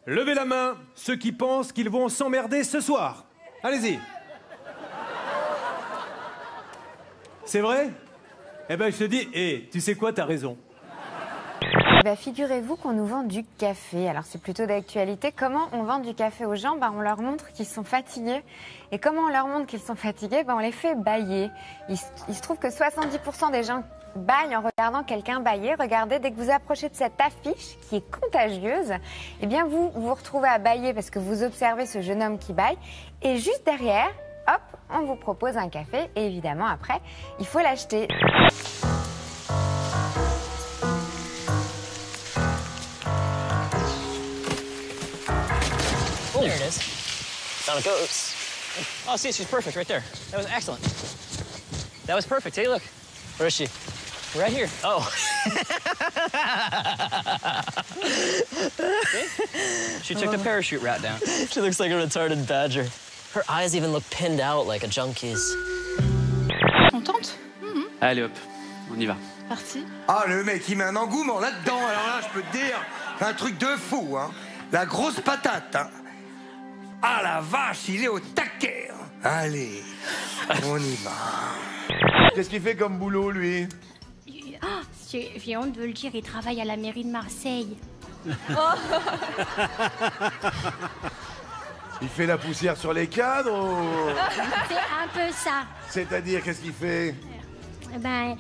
Levez la main, ceux qui pensent qu'ils vont s'emmerder ce soir. Allez-y. C'est vrai? Eh ben, je te dis, tu sais quoi, t'as raison. Bah, figurez-vous qu'on nous vend du café. Alors c'est plutôt d'actualité. Comment on vend du café aux gens? On leur montre qu'ils sont fatigués. Et comment on leur montre qu'ils sont fatigués? On les fait bâiller. Il se trouve que 70% des gens bâillent en regardant quelqu'un bâiller. Regardez, dès que vous approchez de cette affiche qui est contagieuse, eh bien vous vous retrouvez à bâiller parce que vous observez ce jeune homme qui bâille. Et juste derrière, hop, on vous propose un café. Et évidemment, après, il faut l'acheter. There it is. Down it goes. Oh, see, she's perfect right there. That was excellent. That was perfect. Hey, look. Where is she? Right here. Oh. She took the parachute route down. She looks like a retarded badger. Her eyes even look pinned out like a junkie's. Contente? Allez hop, on y va. Parti. Ah, le mec, il met un engouement là-dedans. Alors là, je peux te dire, un truc de fou, hein. La grosse patate, hein. Ah, la vache, il est au taquet. Allez, on y va. Qu'est-ce qu'il fait comme boulot, lui? Ah, j'ai honte de le dire, il travaille à la mairie de Marseille. Il fait la poussière sur les cadres ou... C'est un peu ça. C'est-à-dire, qu'est-ce qu'il fait? Ben,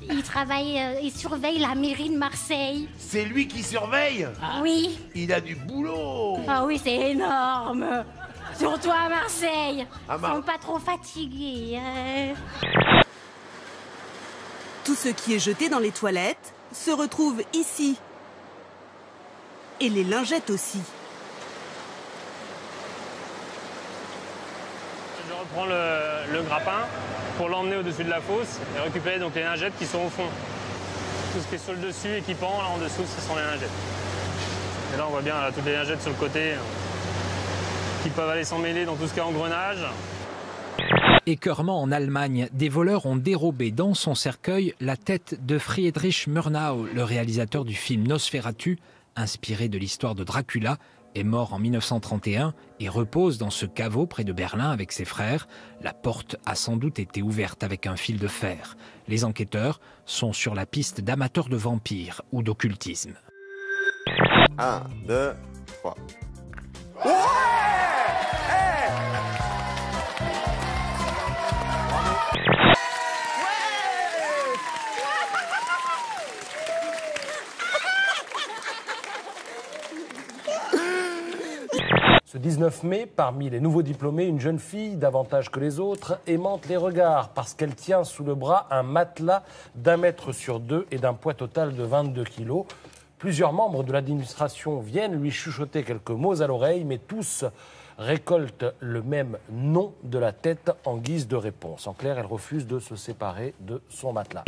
il travaille, il surveille la mairie de Marseille. C'est lui qui surveille? Oui. Il a du boulot. Ah oui, c'est énorme. Surtout à Marseille. À Ils sont pas trop fatigués. Tout ce qui est jeté dans les toilettes se retrouve ici. Et les lingettes aussi. Je reprends le grappin pour l'emmener au-dessus de la fosse et récupérer donc les lingettes qui sont au fond. Tout ce qui est sur le dessus et qui pend, là en dessous, ce sont les lingettes. Et là, on voit bien là, toutes les lingettes sur le côté qui peuvent aller s'emmêler dans tout ce qui est engrenage. Écœurement en Allemagne, des voleurs ont dérobé dans son cercueil la tête de Friedrich Murnau, le réalisateur du film Nosferatu, inspiré de l'histoire de Dracula, est mort en 1931 et repose dans ce caveau près de Berlin avec ses frères. La porte a sans doute été ouverte avec un fil de fer. Les enquêteurs sont sur la piste d'amateurs de vampires ou d'occultisme. 1, 2, 3. Ouais! Ce 19 mai, parmi les nouveaux diplômés, une jeune fille, davantage que les autres, aimante les regards parce qu'elle tient sous le bras un matelas d'1 mètre sur 2 et d'un poids total de 22 kilos. Plusieurs membres de l'administration viennent lui chuchoter quelques mots à l'oreille, mais tous récoltent le même nom de la tête en guise de réponse. En clair, elle refuse de se séparer de son matelas.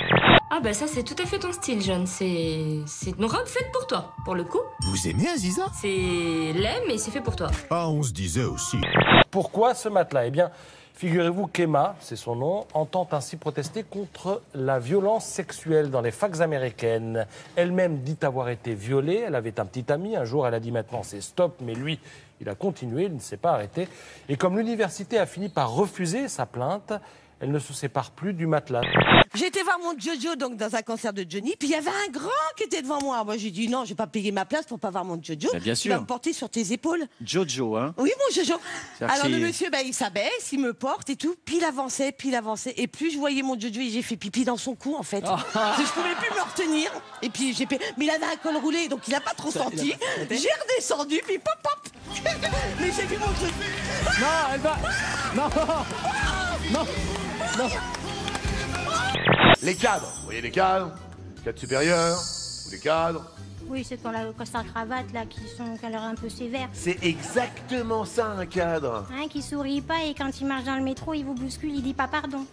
Ah bah ça c'est tout à fait ton style, John. C'est une robe faite pour toi, pour le coup. Vous aimez Aziza? C'est laid, mais c'est fait pour toi. Ah, on se disait aussi. Pourquoi ce matelas? Eh bien, figurez-vous qu'Emma, c'est son nom, entend ainsi protester contre la violence sexuelle dans les facs américaines. Elle-même dit avoir été violée, elle avait un petit ami, un jour elle a dit maintenant c'est stop, mais lui, il a continué, il ne s'est pas arrêté. Et comme l'université a fini par refuser sa plainte, elle ne se sépare plus du matelas. J'ai été voir mon Jojo donc dans un concert de Johnny, puis il y avait un grand qui était devant moi. Moi j'ai dit non, je vais pas payer ma place pour pas voir mon Jojo. Bah, bien Tu sûr. vas me porter sur tes épaules. Jojo, hein? Oui, mon Jojo. C'est-à-dire Alors que le c'est- monsieur, il s'abaisse, il me porte et tout. Puis il avançait. Et plus je voyais mon Jojo, et j'ai fait pipi dans son cou en fait. Parce que je pouvais plus me retenir. Et puis mais il avait un col roulé, donc il a pas trop senti. J'ai redescendu, puis pop pop. Mais j'ai vu mon Jojo. Non, elle va... Non. Non. Non. Les cadres, vous voyez les cadres? Cadre supérieur, ou les cadres? Oui, c'est quand le costard cravate là qui ont l'air un peu sévères. C'est exactement ça, un cadre. Hein, qui sourit pas et quand il marche dans le métro, il vous bouscule, il dit pas pardon.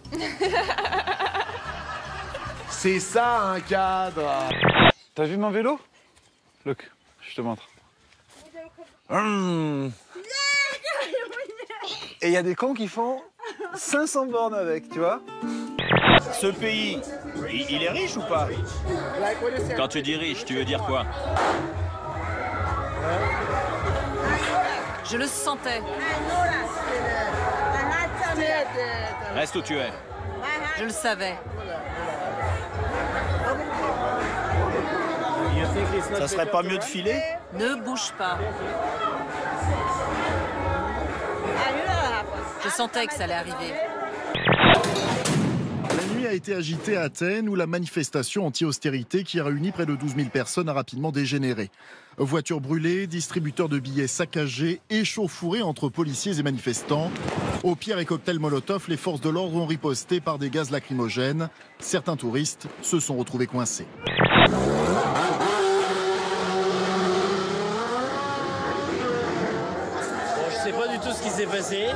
C'est ça, un cadre. T'as vu mon vélo? Look, je te montre. Et il y a des cons qui font 500 bornes avec, tu vois? Ce pays, il est riche ou pas? Quand tu dis riche, tu veux dire quoi? Je le sentais. Reste où tu es. Je le savais. Ça serait pas mieux de filer? Ne bouge pas. Je sentais que ça allait arriver. La nuit a été agitée à Athènes où la manifestation anti-austérité qui a réuni près de 12 000 personnes a rapidement dégénéré. Voitures brûlées, distributeurs de billets saccagés, échauffourés entre policiers et manifestants. Aux pierres et cocktails Molotov, les forces de l'ordre ont riposté par des gaz lacrymogènes. Certains touristes se sont retrouvés coincés. Je sais pas du tout ce qui s'est passé.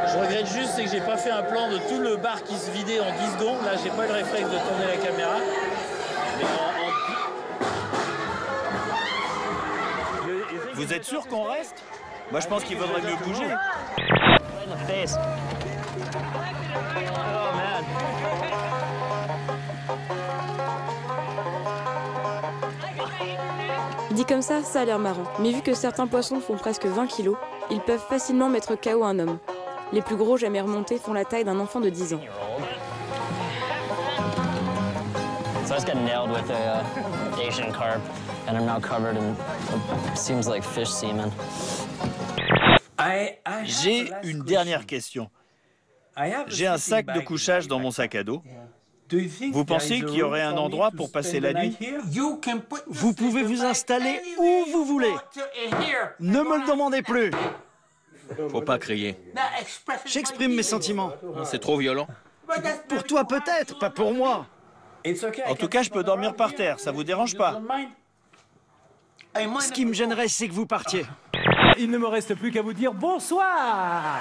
Je regrette juste c'est que j'ai pas fait un plan de tout le bar qui se vidait en 10 secondes. Là, j'ai pas eu le réflexe de tourner la caméra. Mais Vous êtes sûr qu'on reste? Moi, je pense qu'il vaudrait mieux bouger. Dit comme ça a l'air marrant. Mais vu que certains poissons font presque 20 kilos, ils peuvent facilement mettre KO un homme. Les plus gros jamais remontés font la taille d'un enfant de 10 ans. So I just got nailed with a Asian carp, and I'm now covered in what seems like fish semen. J'ai une dernière question. J'ai un sac de couchage dans mon sac à dos. Vous pensez qu'il y aurait un endroit pour passer la nuit? Vous pouvez vous installer où vous voulez. Ne me le demandez plus. Faut pas crier. J'exprime mes sentiments. C'est trop violent. Pour toi peut-être, pas pour moi. En tout cas, je peux dormir par terre, ça vous dérange pas? Ce qui me gênerait, c'est que vous partiez. Il ne me reste plus qu'à vous dire bonsoir.